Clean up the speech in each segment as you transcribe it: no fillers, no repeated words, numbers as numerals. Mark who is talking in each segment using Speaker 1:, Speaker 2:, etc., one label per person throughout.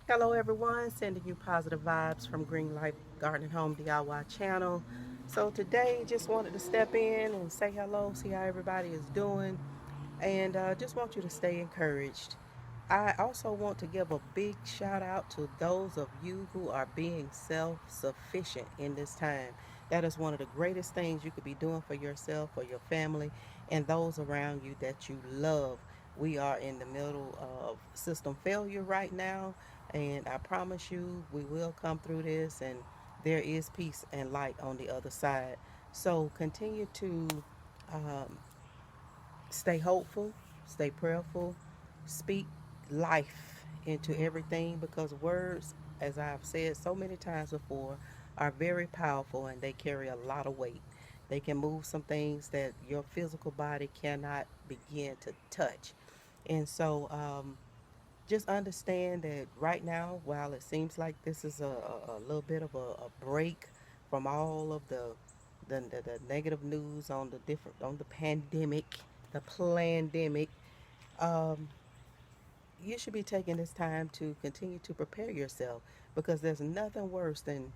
Speaker 1: Hello, everyone. Sending you positive vibes from Green Life Garden Home DIY channel. So today, just wanted to step in and say hello, see how everybody is doing, and just want you to stay encouraged. I also want to give a big shout out to those of you who are being self-sufficient in this time. That is one of the greatest things you could be doing for yourself, for your family, and those around you that you love. We are in the middle of system failure right now, and I promise you we will come through this, and there is peace and light on the other side. So continue to um, stay hopeful, stay prayerful, speak life into everything, because words, as I've said so many times before, are very powerful and they carry a lot of weight. They can move some things that your physical body cannot begin to touch. And so, just understand that right now, while it seems like this is a little bit of a break from all of the negative news on the different on the pandemic, the pandemic, um, you should be taking this time to continue to prepare yourself, because there's nothing worse than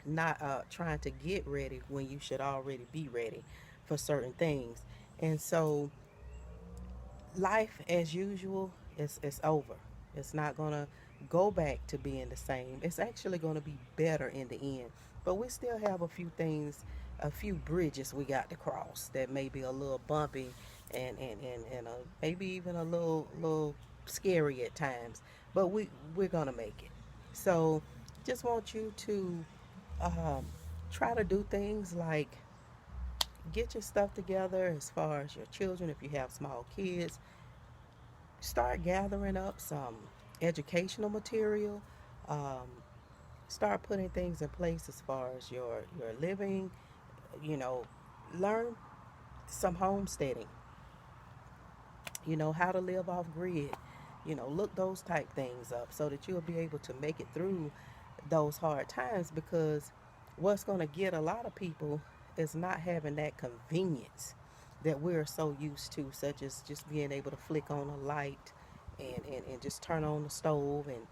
Speaker 1: not trying to get ready when you should already be ready for certain things. And so life as usual is over. It's not gonna go back to being the same. It's actually gonna be better in the end. But we still have a few things, a few bridges we got to cross that may be a little bumpy and maybe even a little scary at times. But we're gonna make it. So just want you to um, try to do things like get your stuff together as far as your children. If you have small kids, start gathering up some educational material. Um, start putting things in place as far as your living. You know, learn some homesteading. You know how to live off grid. You know, look those type things up so that you'll be able to make it through those hard times. Because what's going to get a lot of people is not having that convenience that we're so used to, such as just being able to flick on a light and just turn on the stove and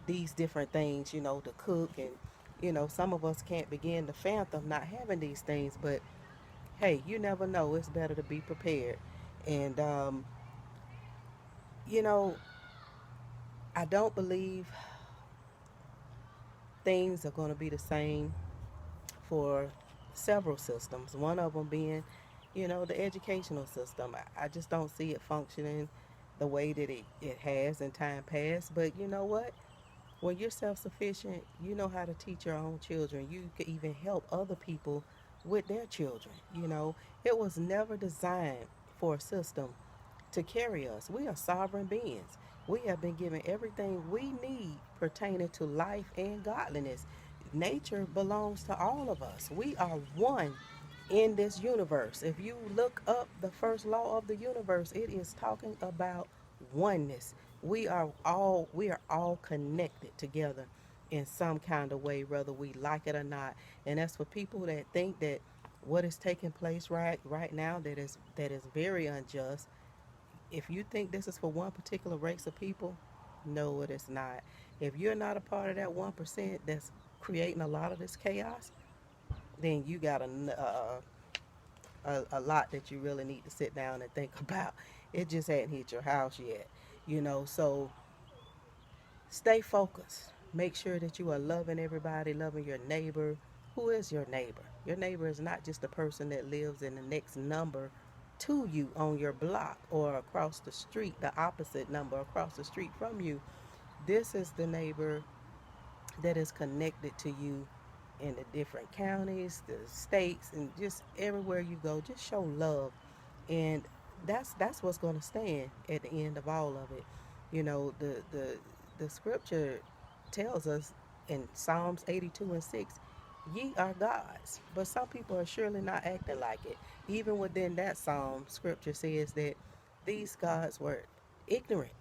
Speaker 1: these different things, to cook. And, some of us can't begin to fathom not having these things, but hey, you never know. It's better to be prepared. And, you know, I don't believe things are going to be the same for several systems. One of them being, the educational system. I just don't see it functioning the way that it has in time past. But you know what? When you're self sufficient, you know how to teach your own children. You can even help other people with their children. It was never designed for a system to carry us. We are sovereign beings. We have been given everything we need pertaining to life and godliness. Nature belongs to all of us. We are one in this universe. If you look up the first law of the universe, it is talking about oneness. We are all connected together in some kind of way, whether we like it or not. And that's for people that think that what is taking place right now that is very unjust. If you think this is for one particular race of people, no, it is not. If you're not a part of that 1% that's creating a lot of this chaos, then you got a lot that you really need to sit down and think about. It just hadn't hit your house yet, so stay focused. Make sure that you are loving everybody, loving your neighbor. Who is your neighbor? Your neighbor is not just the person that lives in the next number to you on your block or across the street, the opposite number across the street from you. This is the neighbor that is connected to you in the different counties, the states, and just everywhere you go. Just show love, and that's what's going to stand at the end of all of it. The scripture tells us in Psalms 82:6, ye are gods, but some people are surely not acting like it. Even within that psalm, scripture says that these gods were ignorant.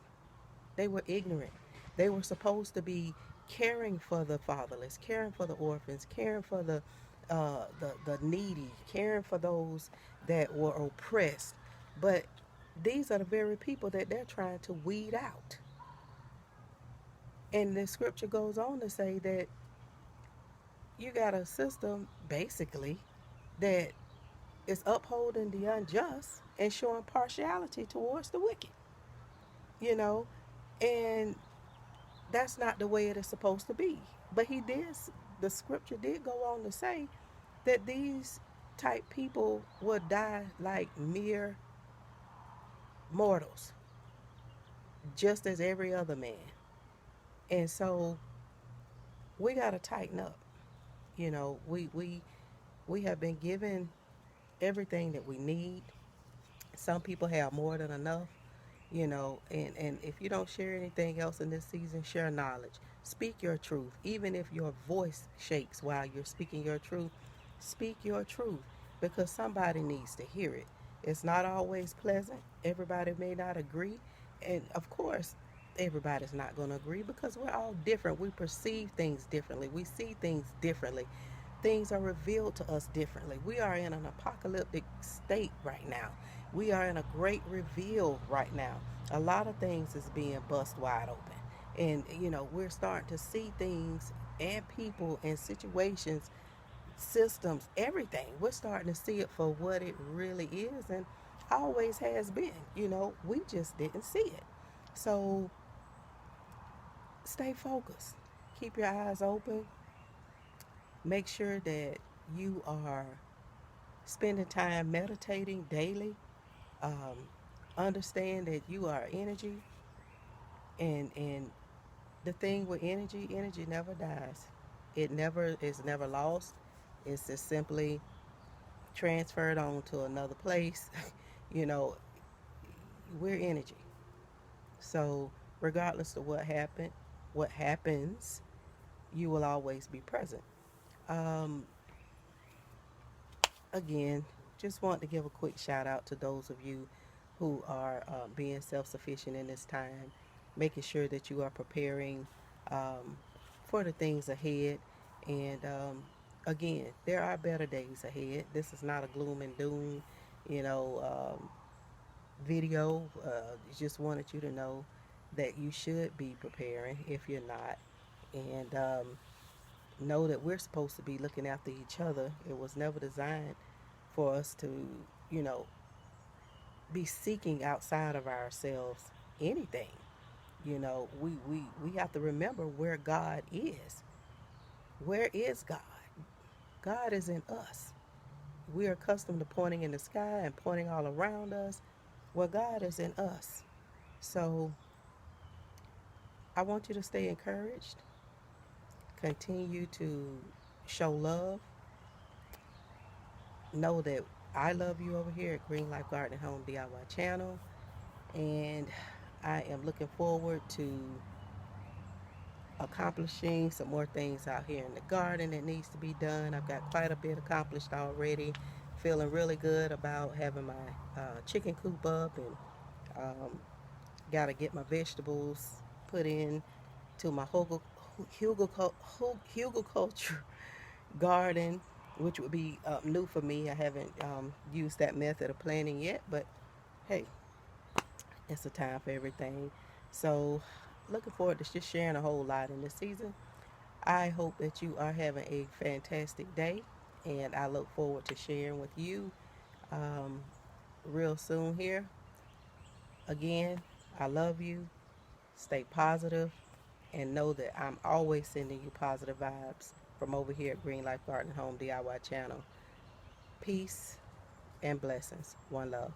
Speaker 1: They were ignorant. They were supposed to be caring for the fatherless, caring for the orphans, caring for the needy, caring for those that were oppressed. But these are the very people that they're trying to weed out. And the scripture goes on to say that you got a system basically that is upholding the unjust and showing partiality towards the wicked, you know, and that's not the way it is supposed to be. But the scripture did go on to say that these type people would die like mere mortals, just as every other man. And so we got to tighten up. We have been given everything that we need. Some people have more than enough, and if you don't share anything else in this season, share knowledge. Speak your truth. Even if your voice shakes while you're speaking your truth, speak your truth because somebody needs to hear it. It's not always pleasant. Everybody may not agree. And of course, everybody's not going to agree because we're all different. We perceive things differently, we see things differently. Things are revealed to us differently. We are in an apocalyptic state right now. We are in a great reveal right now. A lot of things is being bust wide open. And, we're starting to see things and people and situations, systems, everything. We're starting to see it for what it really is and always has been. We just didn't see it. So stay focused. Keep your eyes open. Make sure that you are spending time meditating daily. Um, Understand that you are energy, and the thing with energy never dies. It never is never lost. It's just simply transferred on to another place. you know, we're energy. So regardless of what happens, you will always be present. Um, Again, just want to give a quick shout out to those of you who are being self sufficient in this time, making sure that you are preparing um, for the things ahead. And again, there are better days ahead. This is not a gloom and doom, you know, video. Just wanted you to know that you should be preparing if you're not. And know that we're supposed to be looking after each other. It was never designed for us to, you know, be seeking outside of ourselves anything. We have to remember where God is. Where is God? God is in us. We are accustomed to pointing in the sky and pointing all around us. Well, God is in us. So I want you to stay encouraged. Continue to show love. Know that I love you over here at Green Life Garden Home DIY channel. And I am looking forward to accomplishing some more things out here in the garden that needs to be done. I've got quite a bit accomplished already. Feeling really good about having my chicken coop up, and got to get my vegetables put in to my hugelculture garden, which would be new for me. I haven't used that method of planting yet, but hey, it's a time for everything. So, looking forward to just sharing a whole lot in this season. I hope that you are having a fantastic day, and I look forward to sharing with you um, real soon here. Again, I love you. Stay positive, and know that I'm always sending you positive vibes from over here at Green Life Garden Home DIY channel. Peace and blessings. One love.